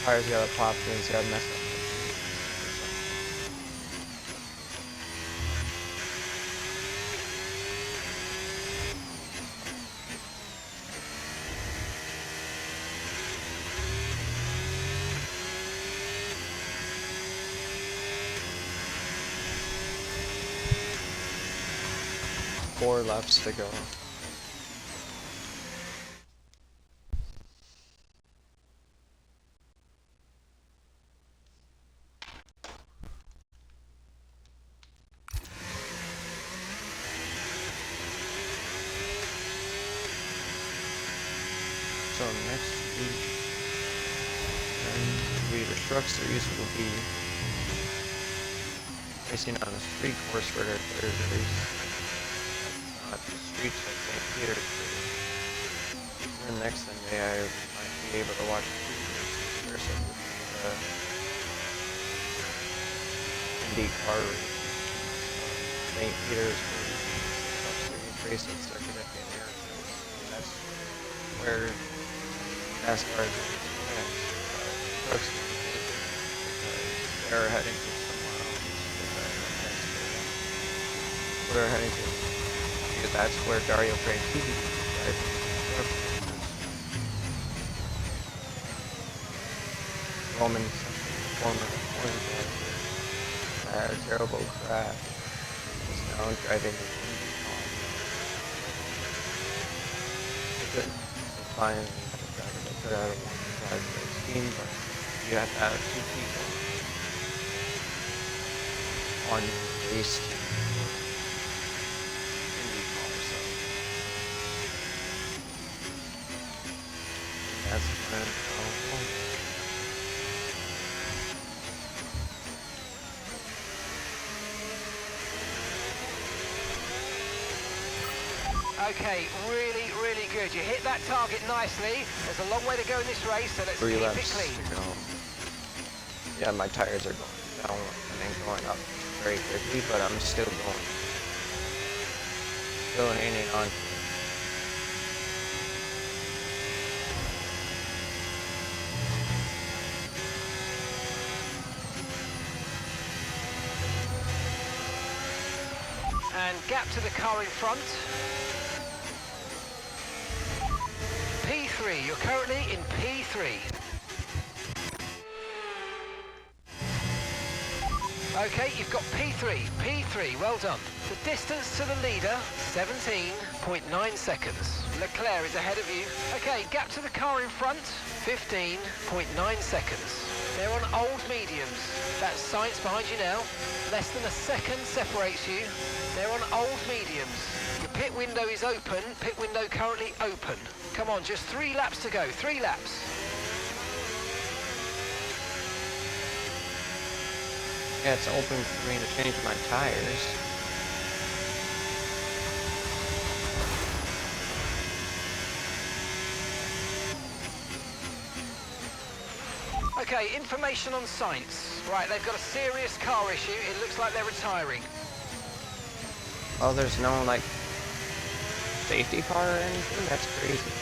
Speaker 1: tires gotta pop and it's gotta mess up. Four laps to go. So next week, Reader Truck Series will be racing on a street course for their 3rd race. Not the streets of St. Petersburg. And next Sunday I might be able to watch 2 races or something. IndyCar St. Petersburg Cup Series racing circuit at the end of that's where NASCAR is trucks they're heading to somewhere else. We're heading to because that's where Dario Franchitti is driving. Roman former point had a terrible crash. Is now driving the IndyCar. Finally, the driver they put out a one drive race team, but you have to have 2 people on your race team for IndyCar, so that's when
Speaker 3: Okay, really, really good. You hit that target nicely. There's a long way to go in this race, so let's
Speaker 1: 3
Speaker 3: keep
Speaker 1: laps
Speaker 3: it clean.
Speaker 1: to go. Yeah, my tires are going down and then going up very quickly, but I'm still going. Still hanging on.
Speaker 3: And gap to the car in front. P3, you're currently in P3. Okay, you've got P3, P3, well done. The distance to the leader, 17.9 seconds. Leclerc is ahead of you. Okay, gap to the car in front, 15.9 seconds. They're on old mediums. That's Sainz behind you now. Less than a second separates you. They're on old mediums. Your pit window is open. Pit window currently open. Come on, just 3 laps to go. 3 laps.
Speaker 1: Yeah, it's open for me to change my tires.
Speaker 3: Okay, information on Sainz. Right, they've got a serious car issue. It looks like they're retiring.
Speaker 1: Oh, there's no, like, safety car or anything? That's crazy.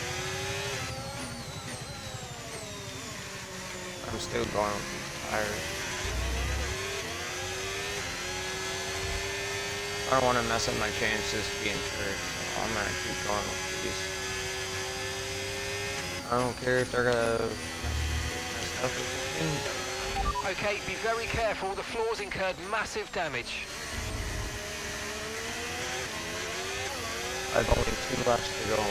Speaker 1: I'm still going with these tires. I don't want to mess up my chances being third, so I'm gonna keep going with these. I don't care if they're gonna mess up or something.
Speaker 3: Okay, be very careful. The floor's incurred massive damage.
Speaker 1: I've only 2 laps to go.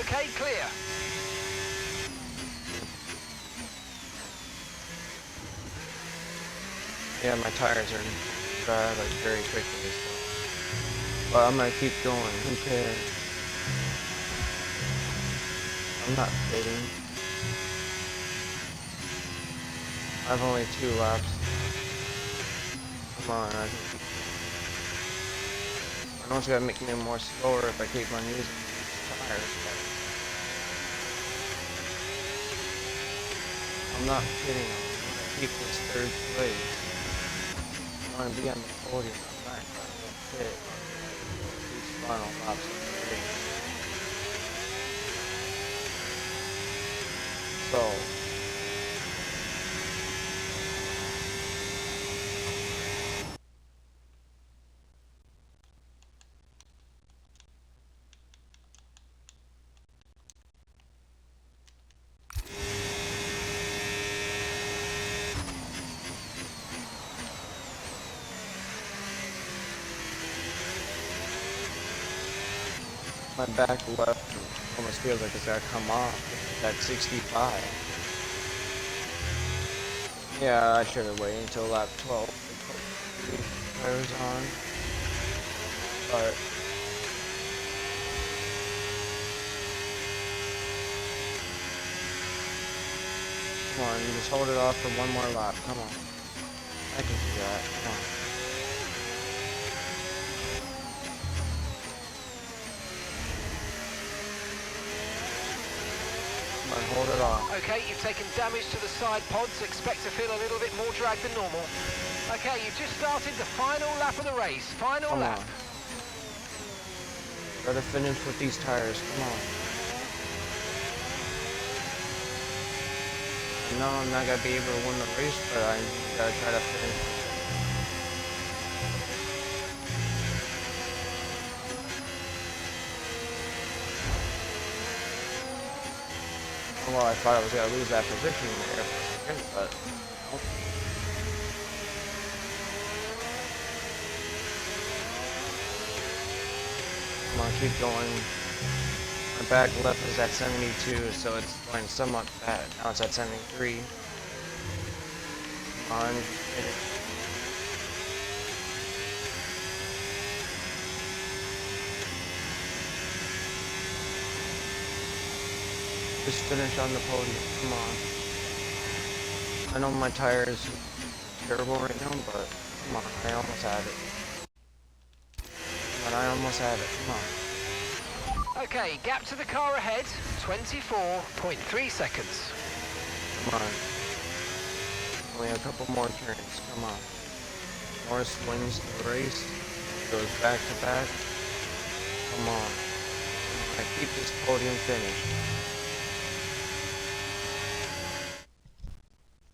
Speaker 3: Okay, clear.
Speaker 1: Yeah, my tires are dry like very quickly, so. But I'm gonna keep going. Who cares? I'm not fitting. I've only 2 laps. Come on, I know it's gonna make me more slower if I keep on using these tires, but I'm not kidding. I want to keep this 3rd place. I want to be on the podium. I'm not trying to fit these final laps of the race. So my back left almost feels like it's gonna come off at 65. Yeah, I should have waited until lap 12 to put the tires on. But come on, just hold it off for 1 more lap. Come on. I can do that. Come on. and hold it off.
Speaker 3: Okay, you've taken damage to the side pods. Expect to feel a little bit more drag than normal. Okay, you've just started the final lap of the race. Final
Speaker 1: Come
Speaker 3: lap.
Speaker 1: on. Gotta finish with these tires. Come on. No, I'm not gonna be able to win the race, but I gotta try to finish. Well, I thought I was gonna lose that position there for a second, but nope. Come on, keep going. My back left is at 72, so it's going somewhat bad. Now it's at 73. Come on, finish. Just finish on the podium. Come on. I know my tire is terrible right now, but come on, I almost had it. But I almost had it. Come on.
Speaker 3: Okay, gap to the car ahead, 24.3 seconds.
Speaker 1: Come on. Only a couple more turns. Come on. Norris wins the race. Goes back to back. Come on. I keep this podium finished.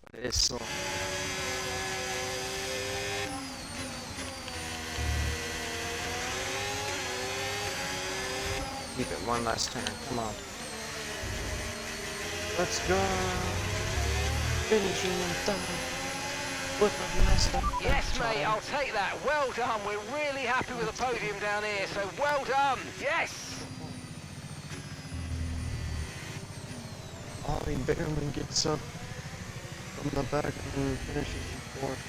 Speaker 1: But it is slow. Keep it one last turn. Come on. Let's go. Finishing and done. With a nice
Speaker 3: Yes, mate, I'll take that. Well done. We're really happy with the podium down here, so well done. Yes.
Speaker 1: Ollie barely gets up from the back and finishes in fourth.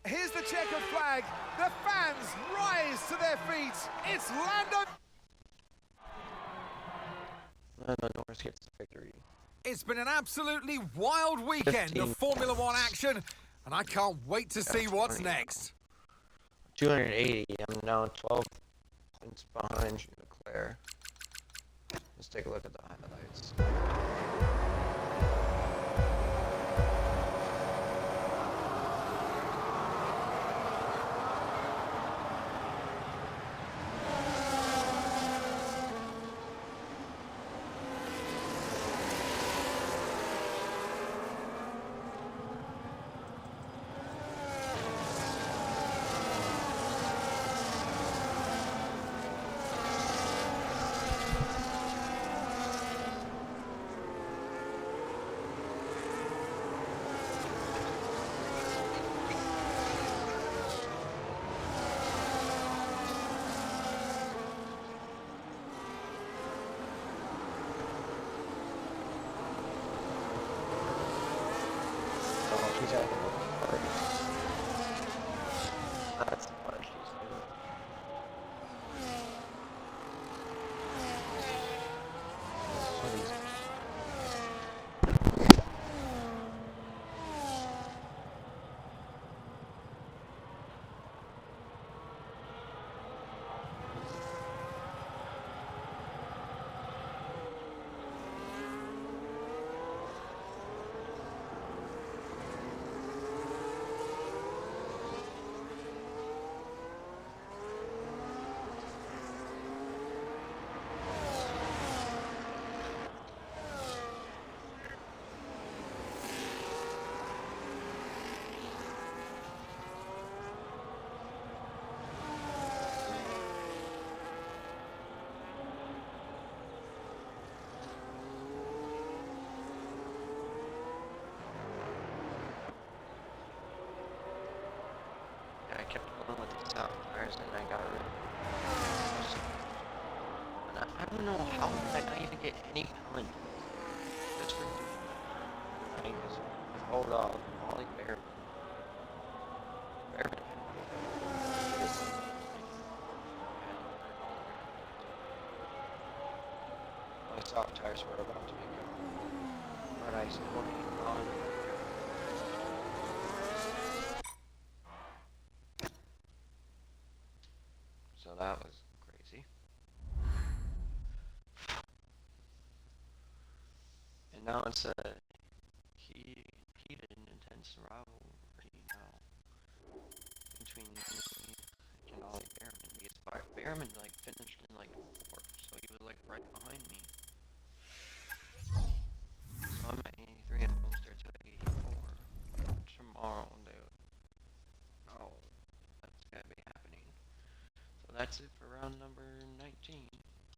Speaker 2: Here's the checkered flag. The fans rise to their feet. It's Lando.
Speaker 1: Lando Norris gets the victory.
Speaker 2: It's been an absolutely wild weekend
Speaker 1: 15
Speaker 2: of Formula One action, and I can't wait to see what's
Speaker 1: 20.
Speaker 2: next.
Speaker 1: 280. I'm now 12 points behind Leclerc. Let's take a look at the highlights. She's having a party. That's what she's doing. What is it? I kept going with these soft tires and I got rid of them. And I don't know how did I not even get any penalty. Just for I mean, just hold off Ollie Bearman. My soft tires were about to be gone. But I still came on. So that was crazy. now it's a heated and intense rivalry now between me and Ollie Behrman, because Behrman like finished in like 4th, so he was like right behind me. So I'm at 83 and most are to 84. Tomorrow, oh, that's gonna be happening. So that's it for round number 19.